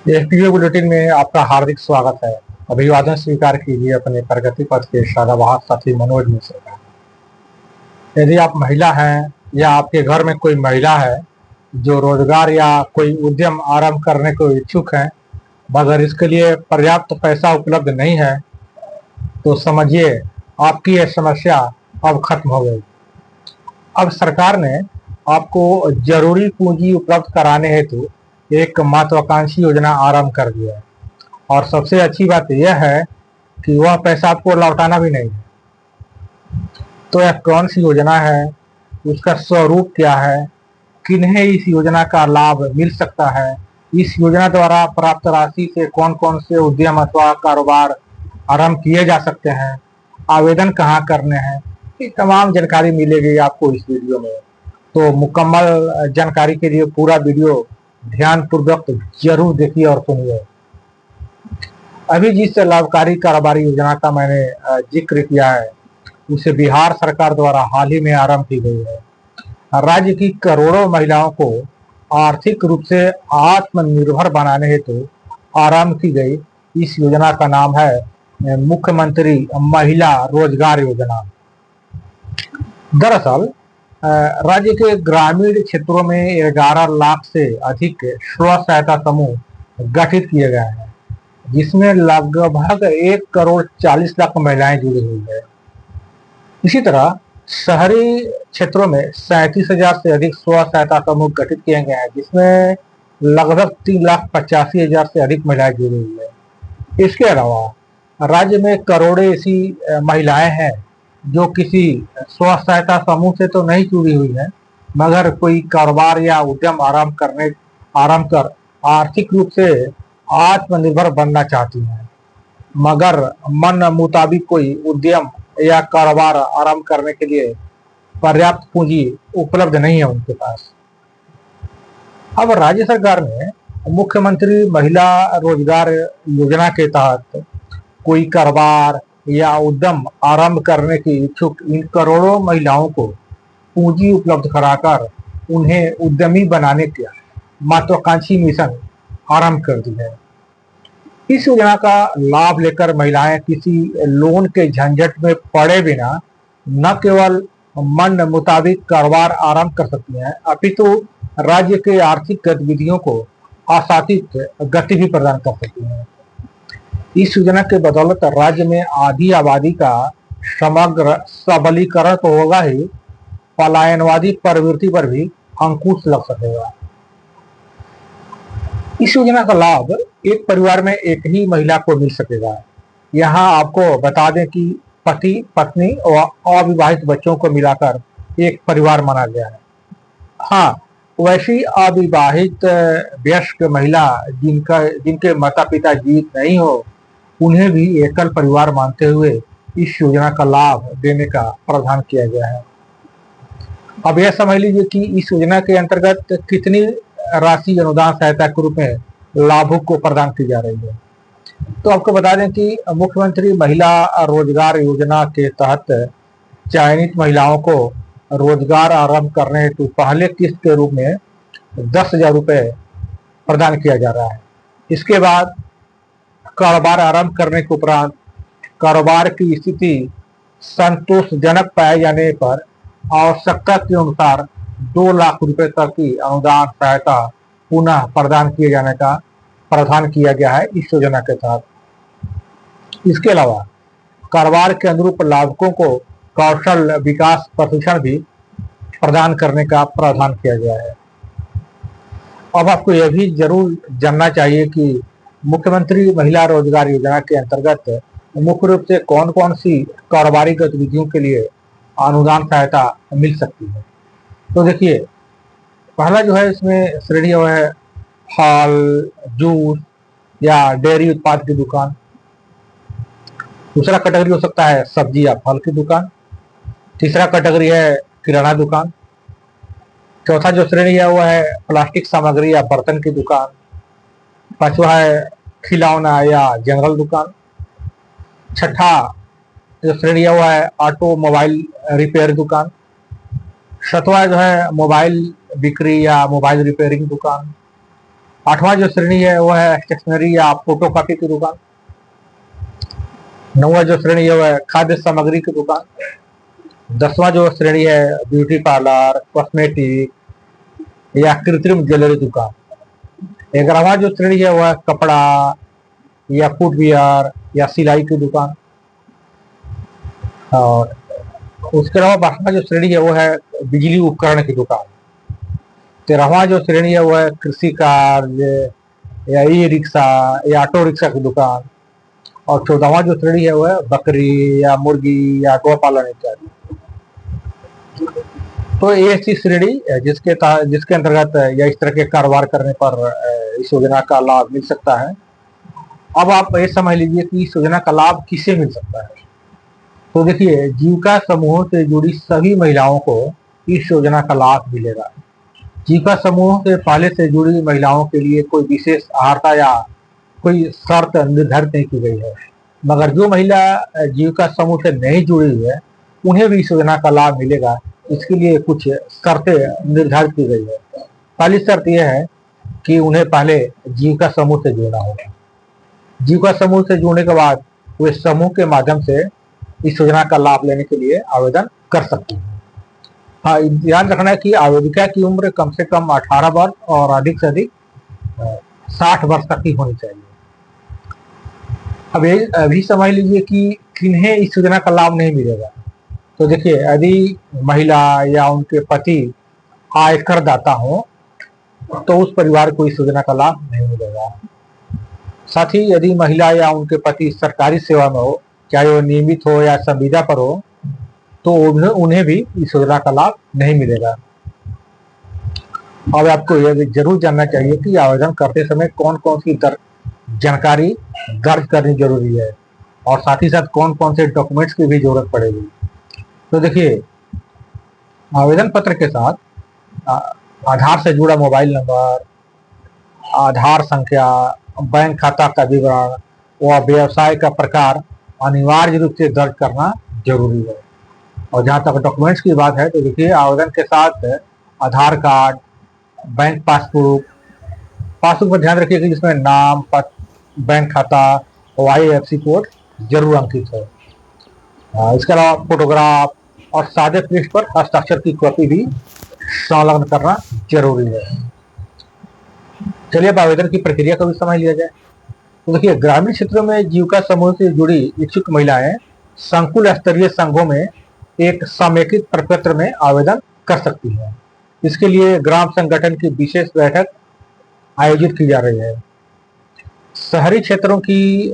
FPO bulletin में आपका हार्दिक स्वागत है। अभिवादन स्वीकार कीजिए अपने प्रगति पथ के सदाबहार साथी मनोज मिश्र का। यदि आप महिला हैं या आपके घर में कोई महिला है जो रोजगार या कोई उद्यम आरंभ करने को इच्छुक है मगर इसके लिए पर्याप्त पैसा उपलब्ध नहीं है, तो समझिए आपकी यह समस्या अब खत्म हो गई। अब सरकार ने आपको जरूरी पूंजी उपलब्ध कराने हेतु एक महत्वाकांक्षी योजना आरंभ कर दिया है। और सबसे अच्छी बात यह है कि वह पैसा आपको लौटाना भी नहीं है। तो यह कौन सी योजना है, उसका स्वरूप क्या है, किन्हें इस योजना का लाभ मिल सकता है, इस योजना द्वारा प्राप्त राशि से कौन कौन से उद्यम अथवा कारोबार आरंभ किए जा सकते हैं, आवेदन कहाँ करने हैं, ये तमाम जानकारी मिलेगी आपको इस वीडियो में। तो मुकम्मल जानकारी के लिए पूरा वीडियो ध्यानपूर्वक जरूर देखिए और सुनिए। अभी जिस लाभकारी कारोबारी योजना का मैंने जिक्र किया है उसे बिहार सरकार द्वारा हाल ही में आरंभ की गई है। राज्य की करोड़ों महिलाओं को आर्थिक रूप से आत्मनिर्भर बनाने हेतु आरंभ की गई इस योजना का नाम है मुख्यमंत्री महिला रोजगार योजना। दरअसल राज्य के ग्रामीण क्षेत्रों में 11 लाख से अधिक स्व सहायता समूह गठित किए गए हैं, जिसमें लगभग 1 करोड़ 40 लाख महिलाएं जुड़ी हुई है। इसी तरह शहरी क्षेत्रों में 37,000 से अधिक स्व सहायता समूह गठित किए गए हैं, जिसमें लगभग 3,85,000 से अधिक महिलाएं जुड़ी हुई है। इसके अलावा राज्य में करोड़ों ऐसी महिलाएं हैं जो किसी स्व सहायता समूह से तो नहीं जुड़ी हुई है मगर कोई कारोबार या उद्यम आरंभ कर आर्थिक रूप से आत्मनिर्भर बनना चाहती हैं, मगर मन मुताबिक कोई उद्यम या कारोबार आरंभ करने के लिए पर्याप्त पूंजी उपलब्ध नहीं है उनके पास। अब राज्य सरकार ने मुख्यमंत्री महिला रोजगार योजना के तहत कोई कारोबार या उद्यम आरंभ करने की इच्छुक इन करोड़ों महिलाओं को पूंजी उपलब्ध कराकर उन्हें उद्यमी बनाने का महत्वाकांक्षी मिशन आरंभ कर दी है। इस योजना का लाभ लेकर महिलाएं किसी लोन के झंझट में पड़े बिना न केवल मन मुताबिक कारोबार आरंभ कर सकती हैं, अपितु राज्य के आर्थिक गतिविधियों को आसातित गति भी प्रदान कर सकती हैं। इस योजना के बदौलत राज्य में आधी आबादी का समग्र सबलीकरण तो होगा ही, पलायनवादी प्रवृत्ति पर भी अंकुश लग सकेगा। इस योजना का लाभ एक परिवार में एक ही महिला को मिल सकेगा। यहाँ आपको बता दें कि पति पत्नी और अविवाहित बच्चों को मिलाकर एक परिवार माना गया है। हाँ, वैसी अविवाहित वयस्क महिला जिनके माता पिता जीवित नहीं हो, उन्हें भी एकल परिवार मानते हुए इस योजना का लाभ देने का प्रावधान किया गया है। अब यह समझ लीजिए कि इस योजना के अंतर्गत कितनी राशि अनुदान सहायता के रूप में लाभुक को प्रदान की जा रही है। तो आपको बता दें कि मुख्यमंत्री महिला रोजगार योजना के तहत चयनित महिलाओं को रोजगार आरंभ करने हेतु पहले किस्त के रूप में 10,000 रुपये प्रदान किया जा रहा है। इसके बाद कारोबार आरंभ करने के उपरांत कारोबार की स्थिति संतोषजनक पाए जाने पर आवश्यकता के अनुसार 2 लाख रुपए तक की अनुदान सहायता पुनः प्रदान किए जाने का प्रावधान किया गया है इस योजना के तहत। इसके अलावा कारोबार के अनुरूप लाभुकों को कौशल विकास प्रशिक्षण भी प्रदान करने का प्रावधान किया गया है। अब आपको यह भी जरूर जानना चाहिए कि मुख्यमंत्री महिला रोजगार योजना के अंतर्गत मुख्य रूप से कौन कौन सी कारोबारी गतिविधियों के लिए अनुदान सहायता मिल सकती है। तो देखिए, पहला जो है इसमें श्रेणी है फल, जूस या डेयरी उत्पाद की दुकान। दूसरा कैटेगरी हो सकता है सब्जी या फल की दुकान। तीसरा कैटेगरी है किराना दुकान। चौथा जो श्रेणी है वो है प्लास्टिक सामग्री या बर्तन की दुकान। पांचवा है खिलौना या जनरल दुकान। छठा जो श्रेणी है वो है ऑटो मोबाइल रिपेयर दुकान। सातवां जो है मोबाइल बिक्री या मोबाइल रिपेयरिंग दुकान। 8वां जो श्रेणी है वो है स्टेशनरी या फोटो कॉपी की दुकान। 9वां जो श्रेणी है वो है खाद्य सामग्री की दुकान। 10वां जो श्रेणी है ब्यूटी पार्लर, कॉस्मेटिक या कृत्रिम ज्वेलरी दुकान। 11वां जो श्रेणी है वह कपड़ा या फुटवियर या सिलाई की दुकान। और उसके अलावा 12वां जो श्रेणी है वो है बिजली उपकरण की दुकान। 13वां जो श्रेणी है वह है कृषि कार्य या ई रिक्शा या ऑटो रिक्शा की दुकान। और 14वां जो श्रेणी है वह है बकरी या मुर्गी या गौपालन इत्यादि। तो ये ऐसी श्रेणी जिसके अंतर्गत या इस तरह के कारोबार करने पर इस योजना का लाभ मिल सकता है। अब आप ये समझ लीजिए कि इस योजना का लाभ किसे मिल सकता है। तो देखिए, जीविका समूहों से जुड़ी सभी महिलाओं को इस योजना का लाभ मिलेगा। जीविका समूहों से पहले से जुड़ी महिलाओं के लिए कोई विशेष अर्हता या कोई शर्त निर्धारित नहीं की गई है, मगर जो महिला जीविका समूह से नहीं जुड़ी हुई है उन्हें भी इस योजना का लाभ मिलेगा। इसके लिए कुछ शर्तें निर्धारित की गई है। पहली शर्त यह है कि उन्हें पहले जीविका समूह से जुड़ना होगा। जीविका समूह से जुड़ने के बाद वे समूह के माध्यम से इस योजना का लाभ लेने के लिए आवेदन कर सकते हैं। हाँ, ध्यान रखना है कि आवेदिका की उम्र कम से कम 18 वर्ष और अधिक से अधिक 60 वर्ष तक की होनी चाहिए। अब अभी समझ लीजिए कि किन्हें इस योजना का लाभ नहीं मिलेगा। तो देखिए, यदि महिला या उनके पति आयकर दाता हो तो उस परिवार को इस योजना का लाभ नहीं मिलेगा। साथ ही यदि महिला या उनके पति सरकारी सेवा में हो, चाहे वो नियमित हो या संविदा पर हो, तो उन्हें भी इस योजना का लाभ नहीं मिलेगा। अब आपको यह जरूर जानना चाहिए कि आवेदन करते समय कौन कौन सी जानकारी दर्ज करनी जरूरी है और साथ ही साथ कौन कौन से डॉक्यूमेंट्स की भी जरूरत पड़ेगी। तो देखिए, आवेदन पत्र के साथ आधार से जुड़ा मोबाइल नंबर, आधार संख्या, बैंक खाता का विवरण व व्यवसाय का प्रकार अनिवार्य रूप से दर्ज करना जरूरी है। और जहाँ तक डॉक्यूमेंट्स की बात है तो देखिए, आवेदन के साथ आधार कार्ड, बैंक पासबुक पर ध्यान रखिए कि जिसमें नाम, पता, बैंक खाता और IFSC कोड जरूर अंकित है। इसके अलावा फोटोग्राफ और सादे पृष्ठ पर हस्ताक्षर की कॉपी भी संलग्न करना जरूरी है। चलिए अब आवेदन की प्रक्रिया को भी समझ लिया जाए। तो देखिए, ग्रामीण क्षेत्रों में जीविका समूह से जुड़ी इच्छुक महिलाएं संकुल स्तरीय संघों में एक समेकित प्रपत्र में आवेदन कर सकती हैं। इसके लिए ग्राम संगठन की विशेष बैठक आयोजित की जा रही है। शहरी क्षेत्रों की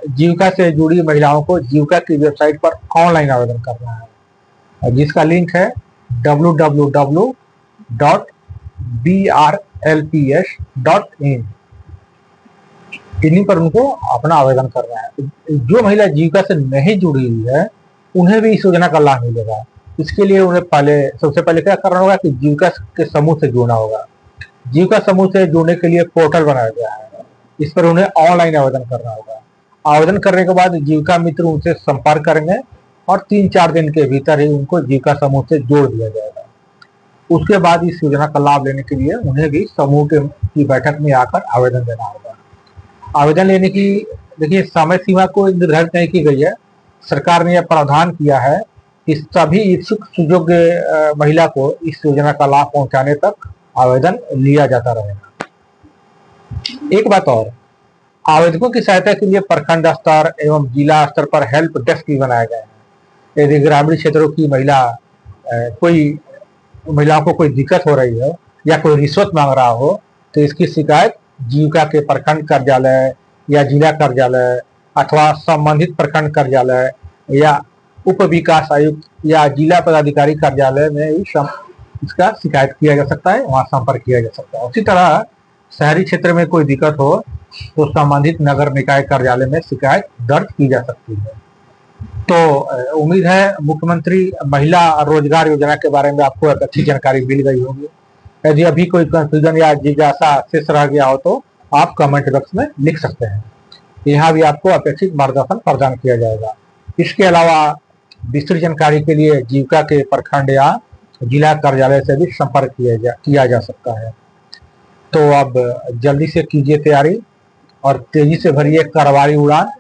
जीविका से जुड़ी महिलाओं को जीविका की वेबसाइट पर ऑनलाइन आवेदन करना है, जिसका लिंक है www.brlps.in। इन्हीं पर उनको अपना आवेदन करना है। जो महिला जीविका से नहीं जुड़ी हुई है उन्हें भी इस योजना का लाभ मिलेगा। इसके लिए उन्हें सबसे पहले क्या करना होगा कि जीविका के समूह से जुड़ना होगा। जीविका समूह से जुड़ने के लिए पोर्टल बनाया गया है, इस पर उन्हें ऑनलाइन आवेदन करना होगा। आवेदन करने के बाद जीविका मित्र उनसे संपर्क करेंगे और 3-4 दिन के भीतर ही उनको जीविका समूह से जोड़ दिया जाएगा। उसके बाद इस योजना का लाभ लेने के लिए उन्हें भी समूह की बैठक में आकर आवेदन देना होगा। आवेदन लेने की देखिए समय सीमा को निर्धारित नहीं की गई है। सरकार ने यह प्रावधान किया है कि सभी इच्छुक सुयोग्य महिला को इस योजना का लाभ पहुंचाने तक आवेदन लिया जाता रहेगा। एक बात और, आवेदकों की सहायता के लिए प्रखंड स्तर एवं जिला स्तर पर हेल्प डेस्क भी बनाए गए हैं। यदि ग्रामीण क्षेत्रों की महिलाओं को कोई दिक्कत हो रही हो या कोई रिश्वत मांग रहा हो तो इसकी शिकायत जीविका के प्रखंड कार्यालय या जिला कार्यालय अथवा संबंधित प्रखंड कार्यालय या उप विकास आयुक्त या जिला पदाधिकारी कार्यालय में इसका शिकायत किया जा सकता है, वहां संपर्क किया जा सकता है। उसी तरह शहरी क्षेत्र में कोई दिक्कत हो तो संबंधित नगर निकाय कार्यालय में शिकायत दर्ज की जा सकती है। तो उम्मीद है मुख्यमंत्री महिला रोजगार योजना के बारे में आपको एक अच्छी जानकारी मिल गई होगी। यदि अभी कोई कंफ्यूजन या जिज्ञासा शेष रह गया हो तो आप कमेंट बॉक्स में लिख सकते हैं। यहाँ भी आपको अपेक्षित मार्गदर्शन प्रदान किया जाएगा। इसके अलावा विस्तृत जानकारी के लिए जीविका के प्रखंड या जिला कार्यालय से भी संपर्क किया जा सकता है। तो अब जल्दी से कीजिए तैयारी और तेजी से भरिए कारोबारी उड़ान।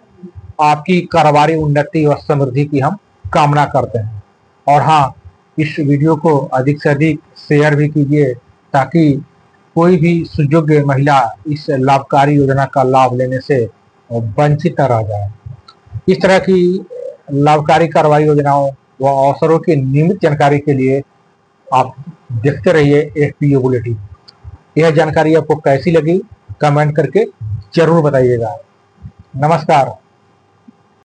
आपकी कारोबारी उन्नति और समृद्धि की हम कामना करते हैं। और हाँ, इस वीडियो को अधिक से अधिक शेयर भी कीजिए ताकि कोई भी सुयोग्य महिला इस लाभकारी योजना का लाभ लेने से वंचित न रह जाए। इस तरह की लाभकारी कारोबारी योजनाओं व अवसरों की नियमित जानकारी के लिए आप देखते रहिए एफपीओ बुलेटिन। यह जानकारी आपको कैसी लगी कमेंट करके जरूर बताइएगा। नमस्कार।